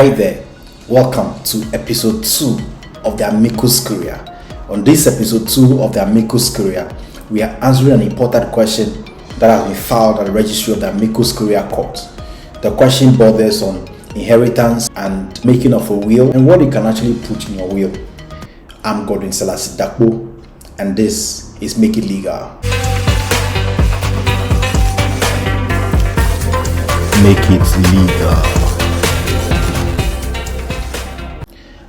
Hi there, welcome to episode 2 of the Amicus Curiae. On this episode 2 of the Amicus Curiae, we are answering an important question that has been filed at the registry of the Amicus Curiae court. The question borders on inheritance and making of a will and what you can actually put in your will. I'm Godwin Selassie Dakpo, and this is Make It Legal. Make it legal.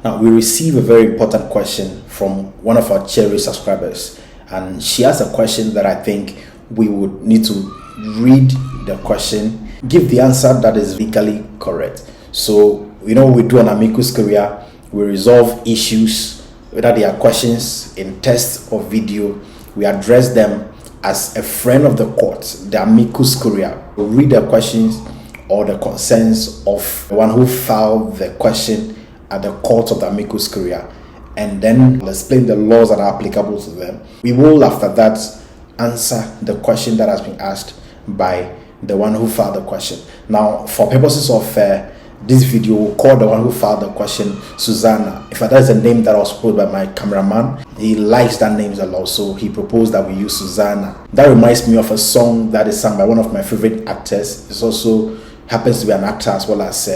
Now, we receive a very important question from one of our cherished subscribers, and she has a question that I think we would need to read the question, give the answer that is legally correct. So, we do on Amicus Curiae, we resolve issues, whether they are questions in text or video, we address them as a friend of the court, the Amicus Curiae. We read the questions or the concerns of the one who filed the question at the court of the Amicus Curiae, and then we'll explain the laws that are applicable to them. We will, after that, answer the question that has been asked by the one who filed the question. Now, for purposes of this video, we'll call the one who filed the question Susanna. In fact, that's a name that was proposed by my cameraman. He likes that name a lot, so he proposed that we use Susanna. That reminds me of a song that is sung by one of my favorite actors. It also happens to be an actor as well as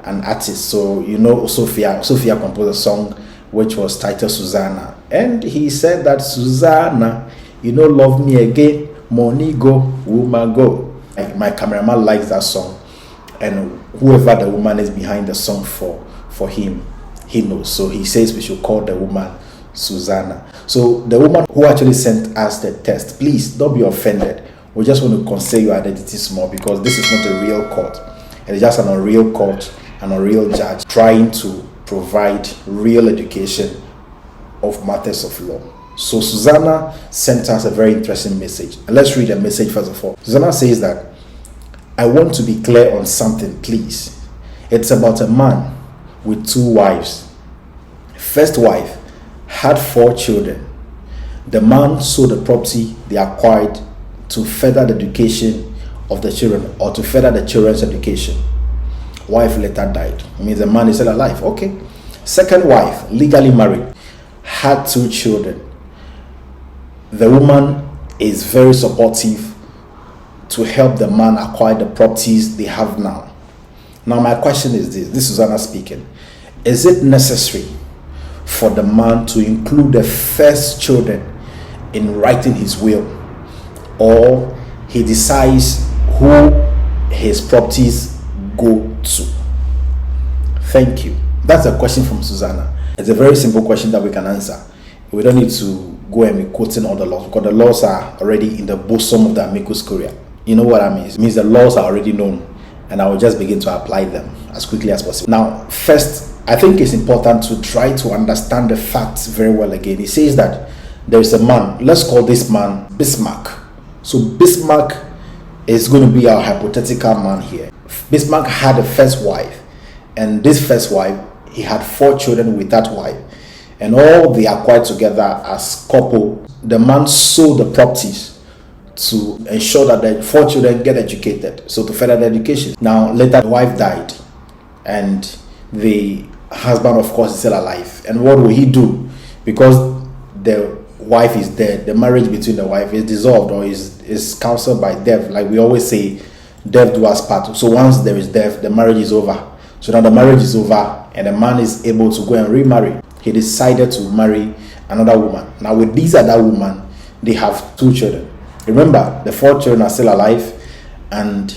an artist. So Sophia composed a song which was titled Susanna, and he said that Susanna, love me again, money go, woman go. My cameraman likes that song, and whoever the woman is behind the song for him, he knows. So he says we should call the woman Susanna. So the woman who actually sent us the text, please don't be offended. We just want to conceal your identity small, because this is not a real court. It is just an unreal court, an unreal judge trying to provide real education of matters of law. So Susanna sent us a very interesting message. And let's read the message first of all. Susanna says that, I want to be clear on something, please. It's about a man with 2 wives. First wife had 4 children. The man sold the property they acquired to further the education of the children, or to further the children's education. Wife later died. It means the man is still alive. Okay. Second wife, legally married, had 2 children. The woman is very supportive to help the man acquire the properties they have now. Now, my question is this is Susanna speaking. Is it necessary for the man to include the first children in writing his will, or he decides who his properties go to? Thank you. That's a question from Susanna. It's a very simple question that we can answer. We don't need to go and be quoting all the laws, because the laws are already in the bosom of the Amicus Curiae. You know what I mean? It means the laws are already known, and I will just begin to apply them as quickly as possible. Now, first, I think it's important to try to understand the facts very well again. He says that there is a man, let's call this man Bismarck. So Bismarck is going to be our hypothetical man here. Bismarck had a first wife, and this first wife, he had 4 children with that wife, and all they acquired together as couple. The man sold the properties to ensure that the 4 children get educated, so to further their education. Now later the wife died, and the husband, of course, is still alive. And what will he do? Because the wife is dead, the marriage between the wife is dissolved, or is counseled by death. Like we always say, death do us part. So once there is death, the marriage is over. So now the marriage is over, and the man is able to go and remarry. He decided to marry another woman. Now with this other woman, they have 2 children. Remember, the 4 children are still alive, and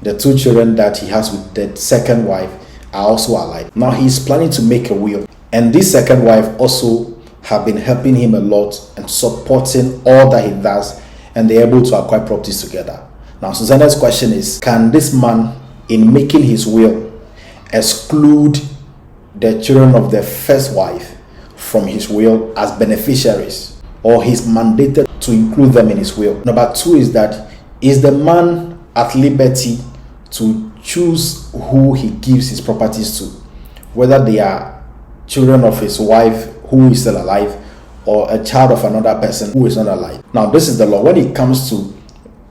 the 2 children that he has with the second wife are also alive. Now he's planning to make a will, and this second wife also have been helping him a lot and supporting all that he does, and they're able to acquire properties together. Now Susanna's question is, can this man, in making his will, exclude the children of the first wife from his will as beneficiaries, or he's mandated to include them in his will? Number 2 is that, is the man at liberty to choose who he gives his properties to, whether they are children of his wife who is still alive, or a child of another person who is not alive? Now this is the law when it comes to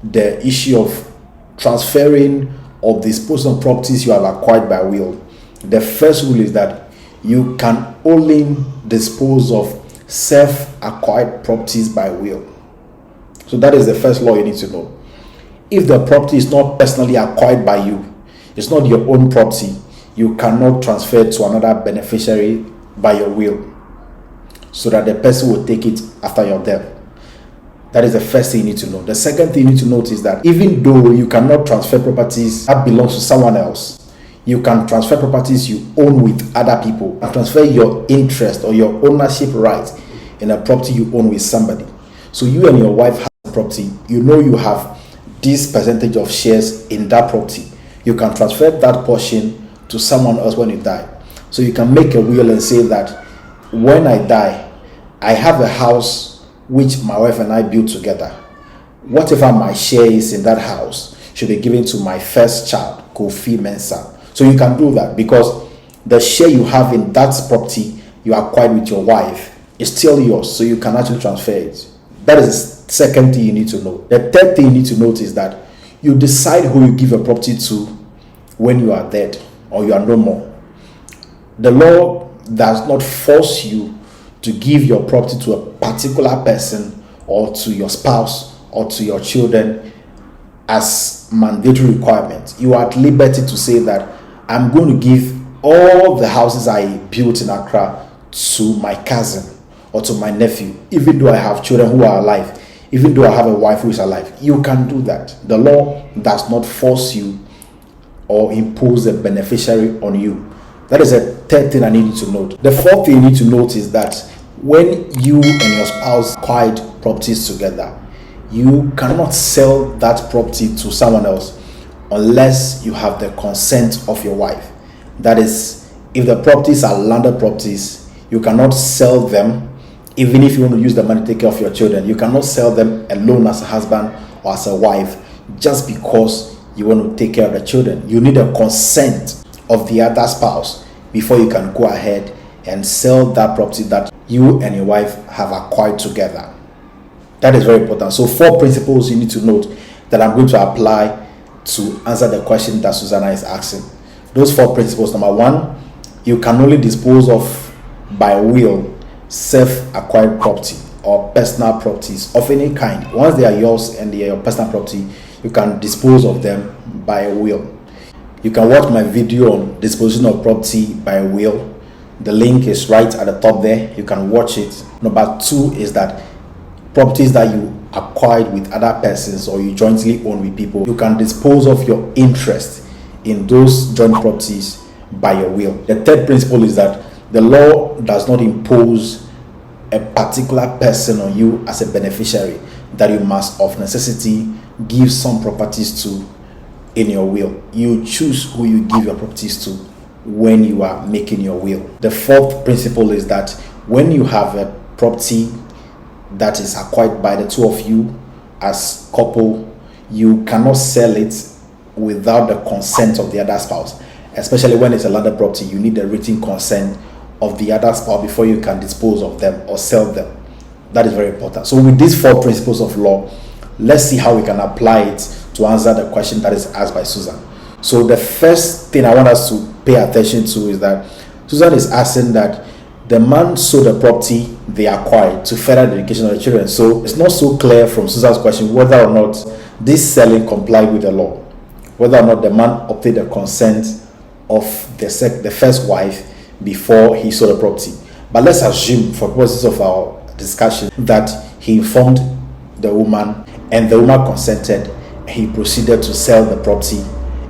the issue of transferring or disposing of properties you have acquired by will. The first rule is that you can only dispose of self-acquired properties by will. So that is the first law you need to know. If the property is not personally acquired by you, it's not your own property, you cannot transfer it to another beneficiary by your will, so that the person will take it after your death. That is the first thing you need to know. The second thing you need to note is that even though you cannot transfer properties that belongs to someone else, you can transfer properties you own with other people and transfer your interest or your ownership right in a property you own with somebody. So you and your wife have a property, you know you have this percentage of shares in that property. You can transfer that portion to someone else when you die. So you can make a will and say that when I die, I have a house which my wife and I built together. Whatever my share is in that house should be given to my first child, Kofi Mensah. So you can do that because the share you have in that property you acquired with your wife is still yours, so you can actually transfer it. That is the second thing you need to know. The third thing you need to note is that you decide who you give a property to when you are dead or you are no more. The law does not force you to give your property to a particular person or to your spouse or to your children as mandatory requirement. You are at liberty to say that I'm going to give all the houses I built in Accra to my cousin or to my nephew, even though I have children who are alive, even though I have a wife who is alive. You can do that. The law does not force you or impose a beneficiary on you. That is the third thing I need you to note. The fourth thing you need to note is that when you and your spouse acquired properties together, you cannot sell that property to someone else unless you have the consent of your wife. That is, if the properties are landed properties, you cannot sell them. Even if you want to use the money to take care of your children, you cannot sell them alone as a husband or as a wife just because you want to take care of the children. You need a consent of the other spouse before you can go ahead and sell that property that you and your wife have acquired together. That is very important. So 4 principles you need to note that I'm going to apply to answer the question that Susanna is asking. Those 4 principles. Number 1, you can only dispose of by will self-acquired property or personal properties of any kind. Once they are yours and they are your personal property, you can dispose of them by will. You can watch my video on disposition of property by will. The link is right at the top there. You can watch it. Number 2 is that properties that you acquired with other persons or you jointly own with people, you can dispose of your interest in those joint properties by your will. The third principle is that the law does not impose a particular person on you as a beneficiary that you must of necessity give some properties to in your will. You choose who you give your properties to when you are making your will. The fourth principle is that when you have a property that is acquired by the two of you as couple, you cannot sell it without the consent of the other spouse. Especially when it's a landed property, you need the written consent of the other spouse before you can dispose of them or sell them. That is very important. So with these 4 principles of law, let's see how we can apply it to answer the question that is asked by Susan. So the first thing I want us to pay attention to is that Susan is asking that the man sold the property they acquired to further the education of the children. So it's not so clear from Susan's question whether or not this selling complied with the law, whether or not the man obtained the consent of the first wife before he sold the property. But let's assume, for purposes of our discussion, that he informed the woman and the woman consented. He proceeded to sell the property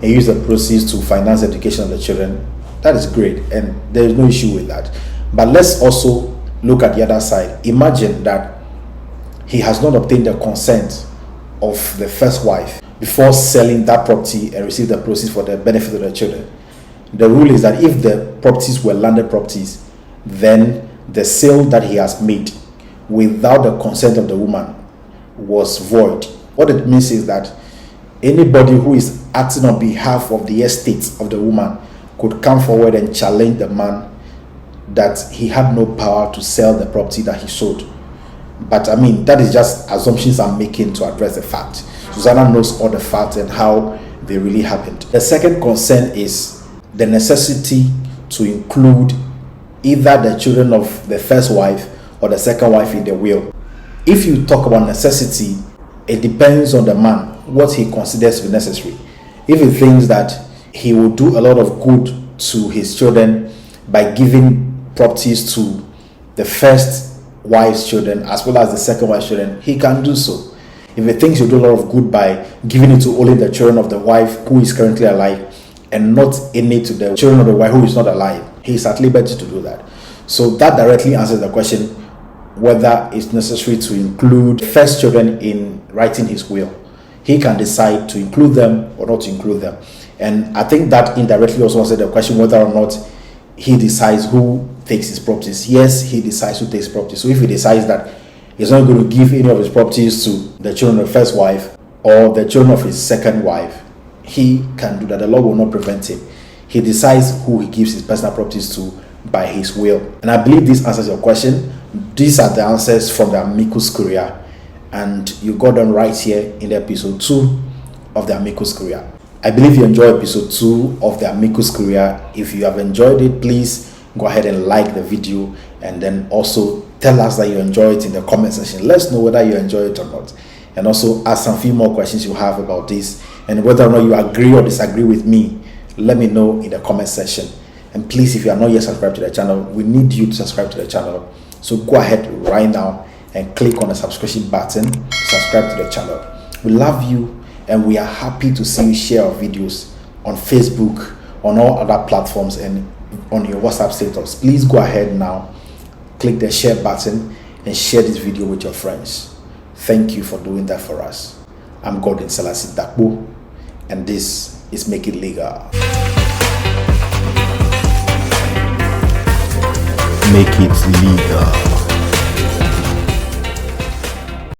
and use the proceeds to finance the education of the children. That is great, and there is no issue with that. But let's also look at the other side. Imagine that he has not obtained the consent of the first wife before selling that property and receive the proceeds for the benefit of the children. The rule is that if the properties were landed properties, then the sale that he has made without the consent of the woman was void. What it means is that anybody who is acting on behalf of the estate of the woman could come forward and challenge the man that he had no power to sell the property that he sold. But I mean, that is just assumptions I'm making to address the fact. Susanna knows all the facts and how they really happened. The second concern is the necessity to include either the children of the first wife or the second wife in the will. If you talk about necessity, it depends on the man, what he considers to be necessary. If he thinks that he will do a lot of good to his children by giving properties to the first wife's children as well as the second wife's children, he can do so. If he thinks he'll do a lot of good by giving it to only the children of the wife who is currently alive and not any to the children of the wife who is not alive, he is at liberty to do that. So that directly answers the question whether it's necessary to include first children in writing his will. He can decide to include them or not to include them. And I think that indirectly also answers the question whether or not he decides who takes his properties. Yes, he decides who takes properties. So if he decides that he's not going to give any of his properties to the children of the first wife or the children of his second wife, he can do that. The law will not prevent him. He decides who he gives his personal properties to by his will. And I believe this answers your question. These are the answers from the Amicus Curiae, and you got them right here in the episode 2 of the Amicus Curiae. I believe you enjoyed episode 2 of the Amicus Curiae. If you have enjoyed it, please go ahead and like the video, and then also tell us that you enjoy it in the comment section. Let's know whether you enjoy it or not, and also ask some few more questions you have about this, and whether or not you agree or disagree with me, let me know in the comment section. And please, if you are not yet subscribed to the channel, we need you to subscribe to the channel. So go ahead right now and click on the subscription button to subscribe to the channel. We love you, and we are happy to see you share our videos on Facebook, on all other platforms, and on your WhatsApp status. Please go ahead now, click the share button and share this video with your friends. Thank you for doing that for us. I'm Godwin Selassie Dakbo, and this is Make It Legal. Make it legal.